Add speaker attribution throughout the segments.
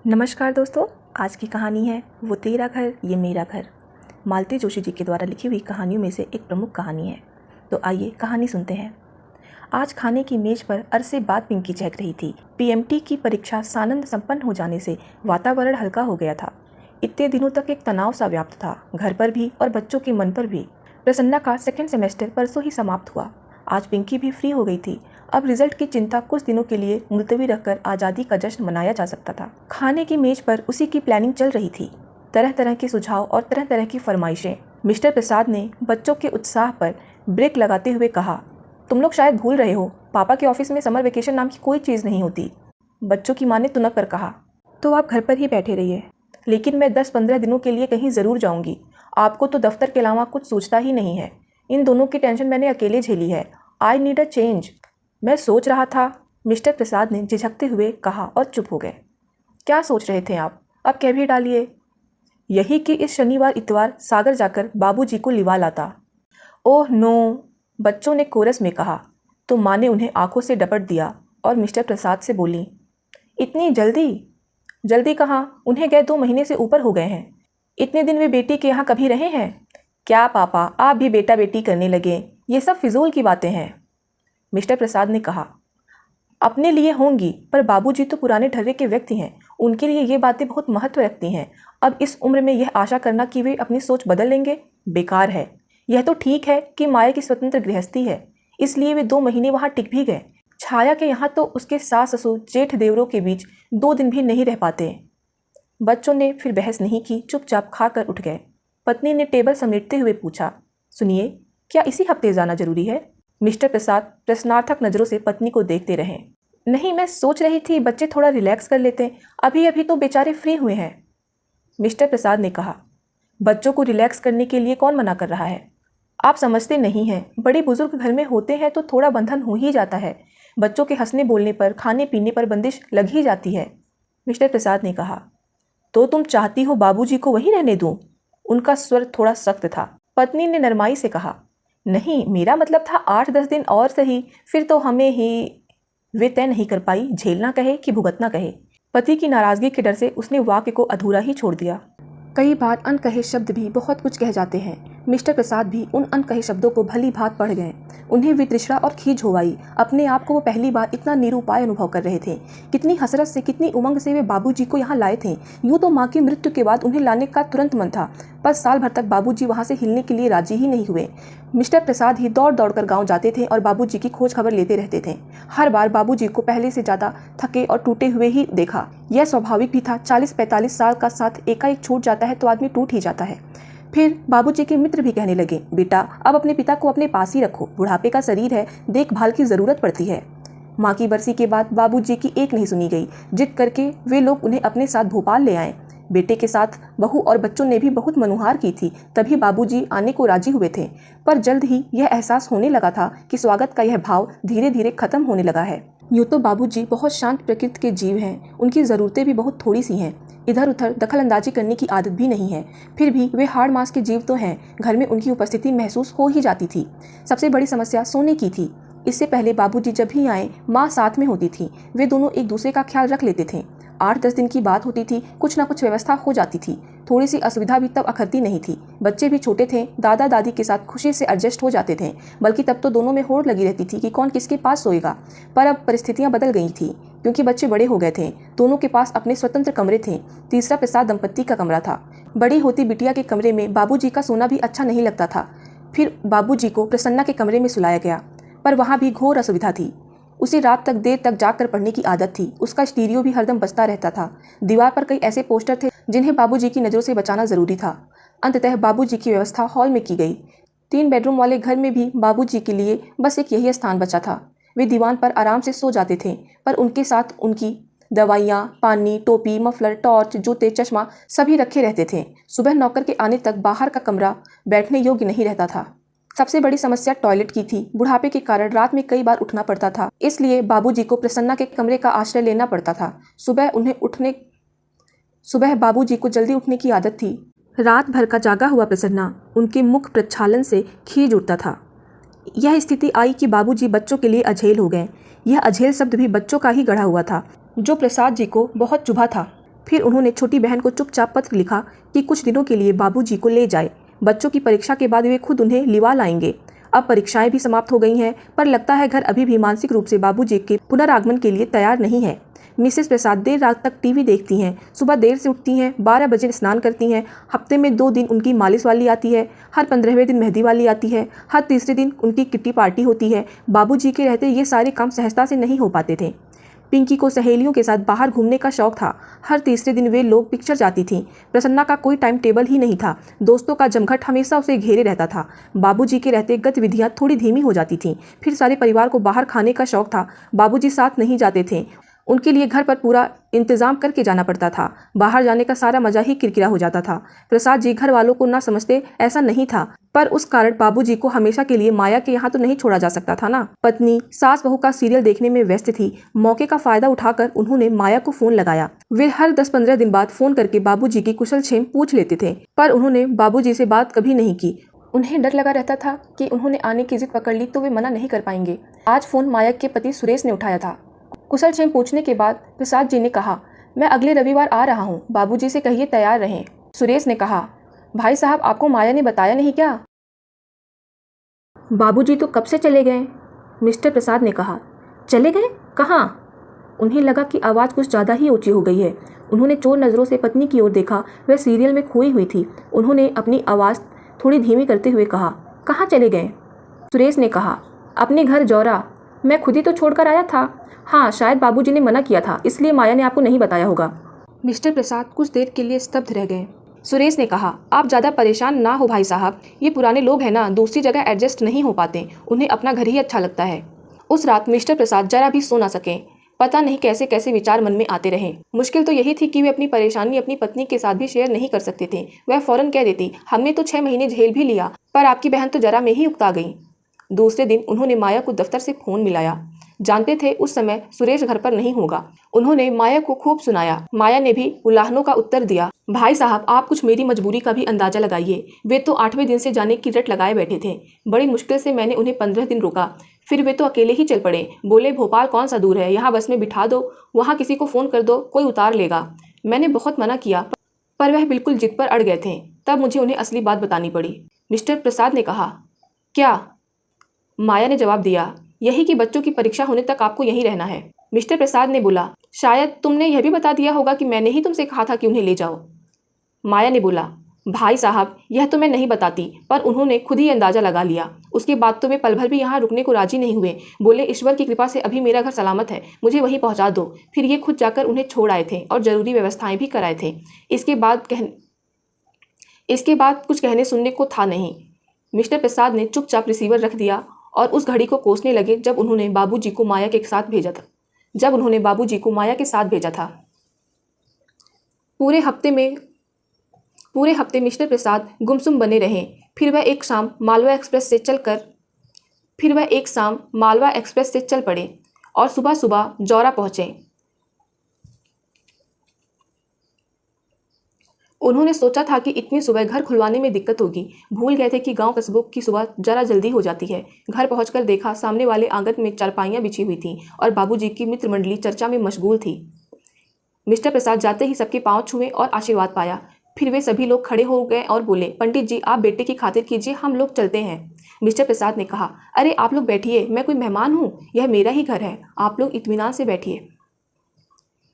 Speaker 1: नमस्कार दोस्तों, आज की कहानी है वो तेरा घर ये मेरा घर। मालती जोशी जी के द्वारा लिखी हुई कहानियों में से एक प्रमुख कहानी है। तो आइए कहानी सुनते हैं। आज खाने की मेज पर अरसे बाद पिंकी चहक रही थी। पीएमटी की परीक्षा सानंद संपन्न हो जाने से वातावरण हल्का हो गया था। इतने दिनों तक एक तनाव सा व्याप्त था, घर पर भी और बच्चों के मन पर भी। प्रसन्ना का सेकेंड सेमेस्टर परसों ही समाप्त हुआ। आज पिंकी भी फ्री हो गई थी। अब रिजल्ट की चिंता कुछ दिनों के लिए मुलतवी रखकर आज़ादी का जश्न मनाया जा सकता था। खाने की मेज पर उसी की प्लानिंग चल रही थी। तरह तरह के सुझाव और तरह तरह की फरमाइशें। मिस्टर प्रसाद ने बच्चों के उत्साह पर ब्रेक लगाते हुए कहा, तुम लोग शायद भूल रहे हो, पापा के ऑफिस में समर वेकेशन नाम की कोई चीज़ नहीं होती। बच्चों की माँ ने तुनक कर कहा, तो आप घर पर ही बैठे रहिए, लेकिन मैं 10-15 दिनों के लिए कहीं ज़रूर जाऊंगी। आपको तो दफ्तर के अलावा कुछ सोचता ही नहीं है। इन दोनों की टेंशन मैंने अकेले झेली है। I need a change. मैं सोच रहा था, मिस्टर प्रसाद ने झिझकते हुए कहा और चुप हो गए। क्या सोच रहे थे आप? अब कह भी डालिए। यही कि इस शनिवार इतवार सागर जाकर बाबूजी को लिवा लाता। ओह नो, बच्चों ने कोरस में कहा। तो माँ ने उन्हें आंखों से डपट दिया और मिस्टर प्रसाद से बोली, इतनी जल्दी? जल्दी कहाँ, उन्हें गए 2 महीने से ऊपर हो गए हैं। इतने दिन वे बेटी के यहाँ कभी रहे हैं? क्या पापा, आप भी बेटा बेटी करने लगे? ये सब फिजूल की बातें हैं। मिस्टर प्रसाद ने कहा, अपने लिए होंगी, पर बाबूजी तो पुराने ढर्रे के व्यक्ति हैं। उनके लिए ये बातें बहुत महत्व रखती हैं। अब इस उम्र में यह आशा करना कि वे अपनी सोच बदल लेंगे, बेकार है। यह तो ठीक है कि माया की स्वतंत्र गृहस्थी है, इसलिए वे 2 महीने वहाँ टिक भी गए। छाया के यहाँ तो उसके सास ससुर जेठ देवरों के बीच 2 दिन भी नहीं रह पाते। बच्चों ने फिर बहस नहीं की, चुपचाप खाकर उठ गए। पत्नी ने टेबल समेटते हुए पूछा, सुनिए, क्या इसी हफ्ते जाना जरूरी है? मिस्टर प्रसाद प्रश्नार्थक नज़रों से पत्नी को देखते रहे। नहीं, मैं सोच रही थी बच्चे थोड़ा रिलैक्स कर लेते, अभी अभी तो बेचारे फ्री हुए हैं। मिस्टर प्रसाद ने कहा, बच्चों को रिलैक्स करने के लिए कौन मना कर रहा है? आप समझते नहीं हैं, बड़े बुजुर्ग घर में होते हैं तो थोड़ा बंधन हो ही जाता है। बच्चों के हंसने बोलने पर, खाने पीने पर बंदिश लग ही जाती है। मिस्टर प्रसाद ने कहा, तो तुम चाहती हो बाबूजी को वहीं रहने दूं? उनका स्वर थोड़ा सख्त था। पत्नी ने नरमाई से कहा, नहीं, मेरा मतलब था 8-10 दिन और सही, फिर तो हमें ही। वे तय नहीं कर पाई, झेलना कहे कि भुगतना कहे। पति की नाराजगी के डर से उसने वाक्य को अधूरा ही छोड़ दिया। कई बार अनकहे शब्द भी बहुत कुछ कह जाते हैं। मिस्टर प्रसाद भी उन अनकहे शब्दों को भली भांति पढ़ गए। उन्हें वितृष्णा और खीज हो आई। अपने आप को वो पहली बार इतना निरुपाय अनुभव कर रहे थे। कितनी हसरत से, कितनी उमंग से वे बाबूजी को यहाँ लाए थे। यूँ तो माँ की मृत्यु के बाद उन्हें लाने का तुरंत मन था, पर साल भर तक बाबूजी वहाँ से हिलने के लिए राजी ही नहीं हुए। मिस्टर प्रसाद ही दौड़ दौड़ कर गाँव जाते थे और बाबूजी की खोज खबर लेते रहते थे। हर बार बाबूजी को पहले से ज़्यादा थके और टूटे हुए ही देखा। यह स्वाभाविक भी था, 40-45 साल का साथ एकाएक छूट जाता है तो आदमी टूट ही जाता है। फिर बाबूजी के मित्र भी कहने लगे, बेटा अब अपने पिता को अपने पास ही रखो, बुढ़ापे का शरीर है, देखभाल की ज़रूरत पड़ती है। माँ की बरसी के बाद बाबूजी की एक नहीं सुनी गई। जिद करके वे लोग उन्हें अपने साथ भोपाल ले आए। बेटे के साथ बहू और बच्चों ने भी बहुत मनुहार की थी, तभी बाबूजी आने को राजी हुए थे। पर जल्द ही यह एहसास होने लगा था कि स्वागत का यह भाव धीरे धीरे खत्म होने लगा है। यूँ तो बाबूजी बहुत शांत प्रकृति के जीव हैं, उनकी ज़रूरतें भी बहुत थोड़ी सी हैं। इधर उधर दखल अंदाजी करने की आदत भी नहीं है। फिर भी वे हाड़ मांस के जीव तो हैं, घर में उनकी उपस्थिति महसूस हो ही जाती थी। सबसे बड़ी समस्या सोने की थी। इससे पहले बाबूजी जब भी आए, माँ साथ में होती थी। वे दोनों एक दूसरे का ख्याल रख लेते थे। 8-10 दिन की बात होती थी, कुछ ना कुछ व्यवस्था हो जाती थी। थोड़ी सी असुविधा भी तब अखरती नहीं थी। बच्चे भी छोटे थे, दादा दादी के साथ खुशी से एडजस्ट हो जाते थे। बल्कि तब तो दोनों में होड़ लगी रहती थी कि कौन किसके पास सोएगा। पर अब परिस्थितियाँ बदल गई थी, क्योंकि बच्चे बड़े हो गए थे। दोनों के पास अपने स्वतंत्र कमरे थे। तीसरा प्रसाद दंपत्ति का कमरा था। बड़ी होती बिटिया के कमरे में बाबूजी का सोना भी अच्छा नहीं लगता था। फिर बाबूजी को प्रसन्ना के कमरे में सुलाया गया, पर वहाँ भी घोर असुविधा थी। उसे रात तक देर तक जाग कर पढ़ने की आदत थी। उसका स्टीरियो भी हरदम बजता रहता था। दीवार पर कई ऐसे पोस्टर थे जिन्हें बाबूजी की नज़रों से बचाना ज़रूरी था। अंततः बाबूजी की व्यवस्था हॉल में की गई। 3 बेडरूम वाले घर में भी बाबूजी के लिए बस एक यही स्थान बचा था। वे दीवान पर आराम से सो जाते थे, पर उनके साथ उनकी दवाइयाँ, पानी, टोपी, मफलर, टॉर्च, जूते, चश्मा सभी रखे रहते थे। सुबह नौकर के आने तक बाहर का कमरा बैठने योग्य नहीं रहता था। सबसे बड़ी समस्या टॉयलेट की थी। बुढ़ापे के कारण रात में कई बार उठना पड़ता था, इसलिए बाबूजी को प्रसन्ना के कमरे का आश्रय लेना पड़ता था। सुबह बाबूजी को जल्दी उठने की आदत थी। रात भर का जागा हुआ प्रसन्ना उनके मुख प्रक्षालन से खींच उठता था। यह स्थिति आई कि बाबूजी बच्चों के लिए अझेल हो गए। यह अझेल शब्द भी बच्चों का ही गढ़ा हुआ था, जो प्रसाद जी को बहुत चुभा था। फिर उन्होंने छोटी बहन को चुपचाप पत्र लिखा कि कुछ दिनों के लिए बाबूजी को ले जाए। बच्चों की परीक्षा के बाद वे खुद उन्हें लिवा लाएंगे। अब परीक्षाएं भी समाप्त हो गई हैं, पर लगता है घर अभी भी मानसिक रूप से बाबूजी के पुनरागमन के लिए तैयार नहीं है। मिसेस प्रसाद देर रात तक टीवी देखती हैं, सुबह देर से उठती हैं, 12 बजे स्नान करती हैं। हफ्ते में 2 दिन उनकी मालिश वाली आती है, हर 15वें दिन मेहंदी वाली आती है, हर तीसरे दिन उनकी किट्टी पार्टी होती है। बाबूजी के रहते ये सारे काम सहजता से नहीं हो पाते थे। पिंकी को सहेलियों के साथ बाहर घूमने का शौक था। हर तीसरे दिन वे लोग पिक्चर जाती थीं। प्रसन्ना का कोई टाइम टेबल ही नहीं था। दोस्तों का जमघट हमेशा उसे घेरे रहता था। बाबूजी के रहते गतिविधियां थोड़ी धीमी हो जाती थीं। फिर सारे परिवार को बाहर खाने का शौक था। बाबूजी साथ नहीं जाते थे, उनके लिए घर पर पूरा इंतजाम करके जाना पड़ता था। बाहर जाने का सारा मजा ही किरकिरा हो जाता था। प्रसाद जी घर वालों को ना समझते ऐसा नहीं था, पर उस कारण बाबूजी को हमेशा के लिए माया के यहाँ तो नहीं छोड़ा जा सकता था ना। पत्नी सास बहू का सीरियल देखने में व्यस्त थी। मौके का फायदा उठाकर उन्होंने माया को फोन लगाया। वे हर 10-15 दिन बाद फोन करके बाबूजी की कुशल क्षेम पूछ लेते थे, पर उन्होंने बाबूजी से बात कभी नहीं की। उन्हें डर लगा रहता था कि उन्होंने आने की जिद पकड़ ली तो वे मना नहीं कर पाएंगे। आज फोन माया के पति सुरेश ने उठाया था। कुशल क्षेम पूछने के बाद प्रसाद जी ने कहा, मैं अगले रविवार आ रहा हूँ, बाबूजी से कहिए तैयार रहें। सुरेश ने कहा, भाई साहब आपको माया ने बताया नहीं क्या? बाबूजी तो कब से चले गए। मिस्टर प्रसाद ने कहा, चले गए? कहाँ? उन्हें लगा कि आवाज़ कुछ ज़्यादा ही ऊंची हो गई है। उन्होंने चोर नज़रों से पत्नी की ओर देखा। वह सीरियल में खोई हुई थी। उन्होंने अपनी आवाज़ थोड़ी धीमी करते हुए कहा, कहाँ चले गए? सुरेश ने कहा, अपने घर जौरा। मैं खुद ही तो छोड़कर आया था। हाँ, शायद बाबूजी ने मना किया था, इसलिए माया ने आपको नहीं बताया होगा। मिस्टर प्रसाद कुछ देर के लिए स्तब्ध रह गए। सुरेश ने कहा, आप ज़्यादा परेशान ना हो भाई साहब, ये पुराने लोग हैं ना, दूसरी जगह एडजस्ट नहीं हो पाते, उन्हें अपना घर ही अच्छा लगता है। उस रात मिस्टर प्रसाद जरा भी सो ना सके। पता नहीं कैसे कैसे विचार मन में आते रहे। मुश्किल तो यही थी कि वे अपनी परेशानी अपनी पत्नी के साथ भी शेयर नहीं कर सकते थे। वह फौरन कह देती, हमने तो 6 महीने झेल भी लिया, पर आपकी बहन तो जरा में ही उकता गई। दूसरे दिन उन्होंने माया को दफ्तर से फोन मिलाया। जानते थे उस समय सुरेश घर पर नहीं होगा। उन्होंने माया को खूब सुनाया। माया ने भी उलाहनों का उत्तर दिया। भाई साहब आप कुछ मेरी मजबूरी का भी अंदाजा लगाइए। वे तो 8वें दिन से जाने की रट लगाए बैठे थे। बड़ी मुश्किल से मैंने उन्हें 15 दिन रोका, फिर वे तो अकेले ही चल पड़े। बोले भोपाल कौन सा दूर है, यहाँ बस में बिठा दो, वहाँ किसी को फ़ोन कर दो, कोई उतार लेगा। मैंने बहुत मना किया, पर वह बिल्कुल जिद पर अड़ गए थे। तब मुझे उन्हें असली बात बतानी पड़ी। मिस्टर प्रसाद ने कहा, क्या? माया ने जवाब दिया, यही कि बच्चों की परीक्षा होने तक आपको यहीं रहना है। मिस्टर प्रसाद ने बोला, शायद तुमने यह भी बता दिया होगा कि मैंने ही तुमसे कहा था कि उन्हें ले जाओ। माया ने बोला, भाई साहब यह तो मैं नहीं बताती, पर उन्होंने खुद ही अंदाजा लगा लिया। उसके बाद तो वे पल भर भी यहाँ रुकने को राजी नहीं हुए। बोले ईश्वर की कृपा से अभी मेरा घर सलामत है, मुझे वहीं पहुँचा दो। फिर ये खुद जाकर उन्हें छोड़ आए थे और ज़रूरी व्यवस्थाएं भी कराए थे। इसके बाद कुछ कहने सुनने को था नहीं। मिस्टर प्रसाद ने चुपचाप रिसीवर रख दिया और उस घड़ी को कोसने लगे जब उन्होंने बाबूजी को माया के साथ भेजा था। पूरे हफ्ते मिस्टर प्रसाद गुमसुम बने रहे। फिर वह एक शाम मालवा एक्सप्रेस से चल पड़े और सुबह सुबह जौरा पहुंचे। उन्होंने सोचा था कि इतनी सुबह घर खुलवाने में दिक्कत होगी। भूल गए थे कि गांव कस्बों की सुबह जरा जल्दी हो जाती है। घर पहुंचकर देखा सामने वाले आंगन में चारपाइयाँ बिछी हुई थीं और बाबूजी की मित्र मंडली चर्चा में मशगूल थी। मिस्टर प्रसाद जाते ही सबके पांव छुए और आशीर्वाद पाया। फिर वे सभी लोग खड़े हो गए और बोले, पंडित जी आप बेटे की खातिर कीजिए, हम लोग चलते हैं। मिस्टर प्रसाद ने कहा, अरे आप लोग बैठिए, मैं कोई मेहमान हूँ, यह मेरा ही घर है, आप लोग इत्मीनान से बैठिए।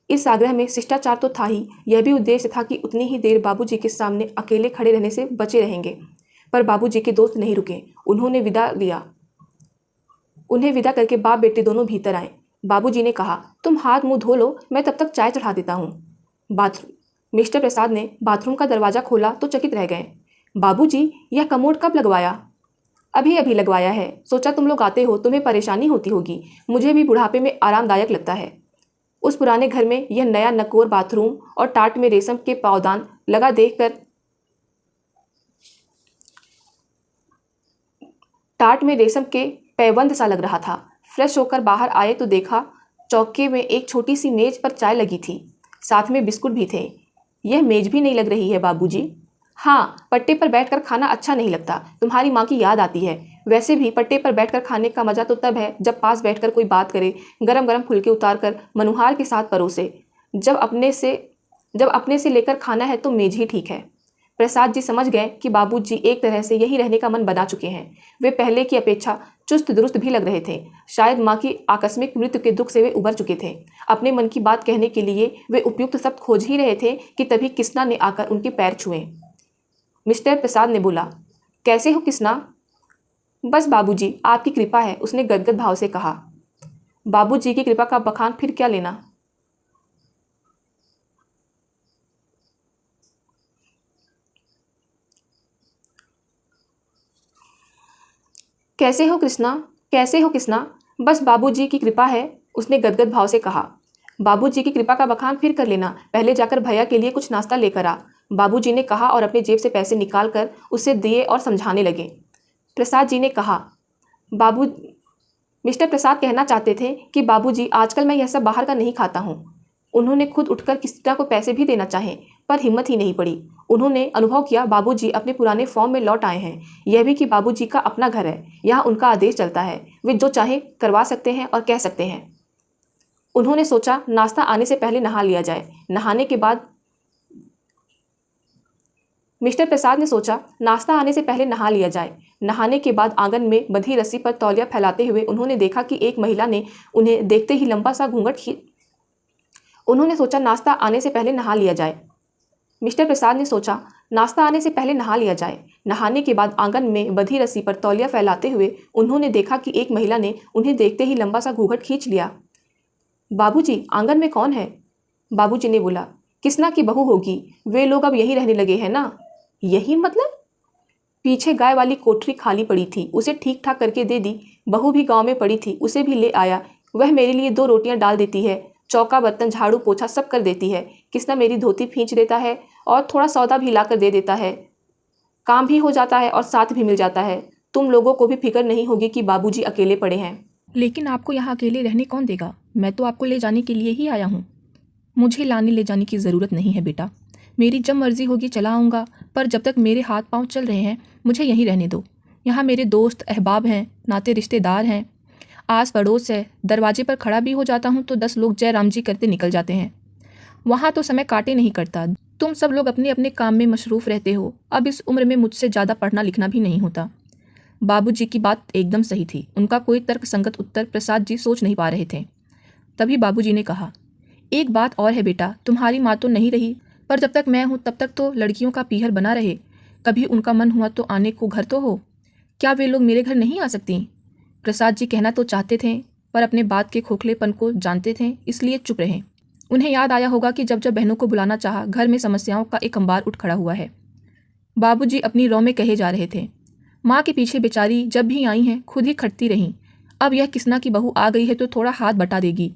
Speaker 1: इस आग्रह में शिष्टाचार तो था ही, यह भी उद्देश्य था कि उतनी ही देर बाबूजी के सामने अकेले खड़े रहने से बचे रहेंगे। पर बाबूजी के दोस्त नहीं रुके। उन्हें विदा करके बाप बेटे दोनों भीतर आए। बाबूजी ने कहा, तुम हाथ मुंह धो लो, मैं तब तक चाय चढ़ा देता हूँ। मिस्टर प्रसाद ने बाथरूम का दरवाज़ा खोला तो चकित रह गए। बाबूजी यह कमोड कब लगवाया? अभी लगवाया है, सोचा तुम लोग आते हो, तुम्हें परेशानी होती होगी, मुझे भी बुढ़ापे में आरामदायक लगता है। उस पुराने घर में यह नया नकोर बाथरूम और टाट में रेशम के पावदान लगा देखकर टाट में रेशम के पैबंद सा लग रहा था। फ्रेश होकर बाहर आए तो देखा चौके में एक छोटी सी मेज पर चाय लगी थी, साथ में बिस्कुट भी थे। यह मेज भी नहीं लग रही है बाबूजी? हाँ, पट्टे पर बैठकर खाना अच्छा नहीं लगता, तुम्हारी माँ की याद आती है। वैसे भी पट्टे पर बैठकर खाने का मजा तो तब है जब पास बैठकर कोई बात करे, गरम गरम फुलके उतार कर मनुहार के साथ परोसे। जब अपने से जब अपने से लेकर खाना है तो मेज ही ठीक है। प्रसाद जी समझ गए कि बाबूजी एक तरह से यही रहने का मन बना चुके हैं। वे पहले की अपेक्षा चुस्त दुरुस्त भी लग रहे थे। शायद माँ की आकस्मिक मृत्यु के दुख से वे उबर चुके थे। अपने मन की बात कहने के लिए वे उपयुक्त शब्द खोज ही रहे थे कि तभी किसना ने आकर उनके पैर छुए। मिस्टर प्रसाद ने बोला, कैसे हो किसना? बस बाबूजी, आपकी कृपा है, उसने गदगद भाव से कहा। बाबूजी की कृपा का बखान फिर क्या लेना। कैसे हो कृष्णा? कैसे हो कृष्णा? बस बाबूजी की कृपा है, उसने गदगद भाव से कहा। बाबूजी की कृपा का बखान फिर कर लेना, पहले जाकर भैया के लिए कुछ नाश्ता लेकर आ, बाबूजी ने कहा और अपने जेब से पैसे निकालकर उसे दिए और समझाने लगे। प्रसाद जी ने कहा, बाबू मिस्टर प्रसाद कहना चाहते थे कि बाबूजी आजकल मैं यह सब बाहर का नहीं खाता हूँ। उन्होंने खुद उठकर किसी को पैसे भी देना चाहे पर हिम्मत ही नहीं पड़ी। उन्होंने अनुभव किया बाबूजी अपने पुराने फॉर्म में लौट आए हैं, यह भी कि बाबूजी का अपना घर है, यहाँ उनका आदेश चलता है, वे जो चाहे करवा सकते हैं और कह सकते हैं। उन्होंने सोचा नाश्ता आने से पहले नहा लिया जाए। नहाने के बाद मिस्टर प्रसाद ने सोचा नाश्ता आने से पहले नहा लिया जाए। नहाने के बाद आंगन में बंधी रस्सी पर तौलिया फैलाते हुए उन्होंने देखा कि एक महिला ने उन्हें देखते ही लंबा सा उन्होंने सोचा नाश्ता आने से पहले नहा लिया जाए। मिस्टर प्रसाद ने सोचा नाश्ता आने से पहले नहा लिया जाए। नहाने के बाद आंगन में बंधी रस्सी पर तौलिया फैलाते हुए उन्होंने देखा कि एक महिला ने उन्हें देखते ही लंबा सा घूंघट खींच लिया। बाबूजी, आंगन में कौन है? बाबूजी ने बोला, किसना की बहू होगी, वे लोग अब यहीं रहने लगे हैं ना। यही मतलब? पीछे गाय वाली कोठरी खाली पड़ी थी, उसे ठीक ठाक करके दे दी। बहू भी गांव में पड़ी थी, उसे भी ले आया। वह मेरे लिए 2 रोटियां डाल देती है, चौका बर्तन झाड़ू पोछा सब कर देती है। किसना मेरी धोती खींच देता है और थोड़ा सौदा भी ला कर दे देता है। काम भी हो जाता है और साथ भी मिल जाता है। तुम लोगों को भी फिक्र नहीं होगी कि बाबूजी अकेले पड़े हैं। लेकिन आपको यहाँ अकेले रहने कौन देगा? मैं तो आपको ले जाने के लिए ही आया हूँ। मुझे लाने ले जाने की ज़रूरत नहीं है बेटा, मेरी जब मर्जी होगी चला आऊँगा, पर जब तक मेरे हाथ पांव चल रहे हैं मुझे यहीं रहने दो। यहाँ मेरे दोस्त अहबाब हैं, नाते रिश्तेदार हैं, आस पड़ोस है। दरवाजे पर खड़ा भी हो जाता हूँ तो 10 लोग जय राम जी करते निकल जाते हैं। वहाँ तो समय काटे नहीं करता। तुम सब लोग अपने अपने काम में मशरूफ़ रहते हो। अब इस उम्र में मुझसे ज़्यादा पढ़ना लिखना भी नहीं होता। बाबूजी की बात एकदम सही थी। उनका कोई तर्क संगत उत्तर प्रसाद जी सोच नहीं पा रहे थे। तभी बाबूजी ने कहा, एक बात और है बेटा, तुम्हारी माँ तो नहीं रही, पर जब तक मैं हूँ तब तक तो लड़कियों का पीहर बना रहे। कभी उनका मन हुआ तो आने को घर तो हो। क्या वे लोग मेरे घर नहीं आ सकती? प्रसाद जी कहना तो चाहते थे पर अपने बात के खोखलेपन को जानते थे, इसलिए चुप रहे। उन्हें याद आया होगा कि जब जब बहनों को बुलाना चाहा घर में समस्याओं का एक अंबार उठ खड़ा हुआ है। बाबूजी अपनी रौ में कहे जा रहे थे, माँ के पीछे बेचारी जब भी आई हैं खुद ही खटती रहीं। अब यह किसना की बहू आ गई है तो थोड़ा हाथ बटा देगी,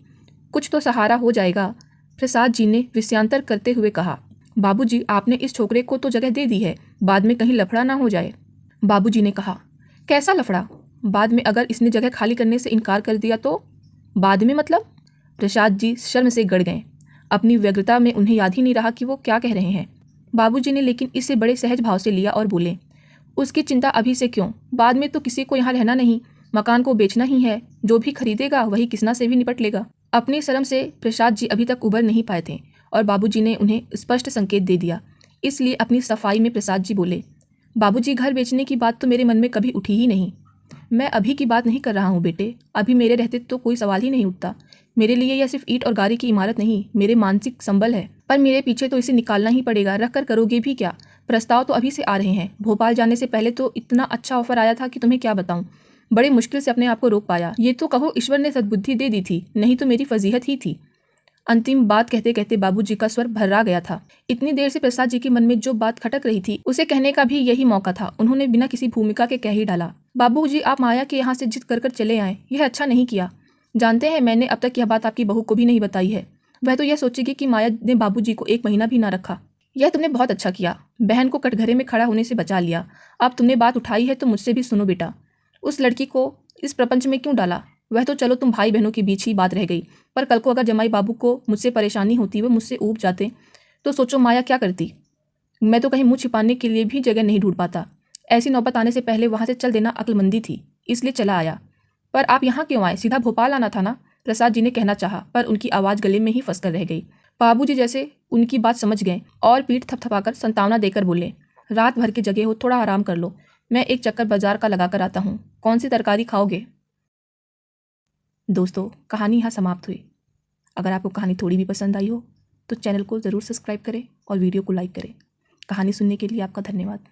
Speaker 1: कुछ तो सहारा हो जाएगा। प्रसाद जी ने विषयांतर करते हुए कहा, बाबूजी आपने इस छोकरे को तो जगह दे दी है, बाद में कहीं लफड़ा ना हो जाए। बाबूजी ने कहा, कैसा लफड़ा? बाद में अगर इसने जगह खाली करने से इनकार कर दिया तो? बाद में मतलब? प्रसाद जी शर्म से गड़ गए। अपनी व्यग्रता में उन्हें याद ही नहीं रहा कि वो क्या कह रहे हैं। बाबूजी ने लेकिन इसे बड़े सहज भाव से लिया और बोले, उसकी चिंता अभी से क्यों, बाद में तो किसी को यहाँ रहना नहीं, मकान को बेचना ही है, जो भी खरीदेगा वही किसना से भी निपट लेगा। अपनी शर्म से प्रसाद जी अभी तक उबर नहीं पाए थे और बाबूजी ने उन्हें स्पष्ट संकेत दे दिया। इसलिए अपनी सफाई में प्रसाद जी बोले, बाबूजी घर बेचने की बात तो मेरे मन में कभी उठी ही नहीं। मैं अभी की बात नहीं कर रहा हूँ बेटे, अभी मेरे रहते तो कोई सवाल ही नहीं उठता। मेरे लिए यह सिर्फ ईंट और गारी की इमारत नहीं, मेरे मानसिक संबल है। पर मेरे पीछे तो इसे निकालना ही पड़ेगा, रख कर करोगे भी क्या? प्रस्ताव तो अभी से आ रहे हैं। भोपाल जाने से पहले तो इतना अच्छा ऑफर आया था कि तुम्हें क्या बताऊं। बड़े मुश्किल से अपने आप को रोक पाया। ये तो कहो ईश्वर ने सद्बुद्धि दे दी थी, नहीं तो मेरी फजीहत ही थी। अंतिम बात कहते कहते बाबूजी का स्वर भर्रा गया था। इतनी देर से प्रसाद जी के मन में जो बात खटक रही थी उसे कहने का भी यही मौका था। उन्होंने बिना किसी भूमिका के कह ही डाला, बाबूजी आप माया के यहाँ से जिद कर चले आए, यह अच्छा नहीं किया। जानते हैं मैंने अब तक यह बात आपकी बहू को भी नहीं बताई है। वह तो यह सोचेगी कि माया ने बाबूजी को 1 महीना भी ना रखा। यह तुमने बहुत अच्छा किया, बहन को कटघरे में खड़ा होने से बचा लिया। अब तुमने बात उठाई है तो मुझसे भी सुनो बेटा, उस लड़की को इस प्रपंच में क्यों डाला? वह तो चलो तुम भाई बहनों के बीच ही बात रह गई, पर कल को अगर जमाई बाबू को मुझसे परेशानी होती, वह मुझसे ऊब जाते तो सोचो माया क्या करती। मैं तो कहीं मुँह छिपाने के लिए भी जगह नहीं ढूंढ पाता। ऐसी नौबत आने से पहले वहाँ से चल देना अक्लमंदी थी, इसलिए चला आया। पर आप यहाँ क्यों आए? सीधा भोपाल आना था ना? प्रसाद जी ने कहना चाहा पर उनकी आवाज़ गले में ही फंस कर रह गई। बाबूजी जैसे उनकी बात समझ गए और पीठ थपथपाकर संतावना देकर बोले, रात भर के जगे हो, थोड़ा आराम कर लो। मैं एक चक्कर बाजार का लगा कर आता हूँ। कौन सी तरकारी खाओगे? दोस्तों, कहानी यहाँ समाप्त हुई। अगर आपको कहानी थोड़ी भी पसंद आई हो तो चैनल को ज़रूर सब्सक्राइब करें और वीडियो को लाइक करें। कहानी सुनने के लिए आपका धन्यवाद।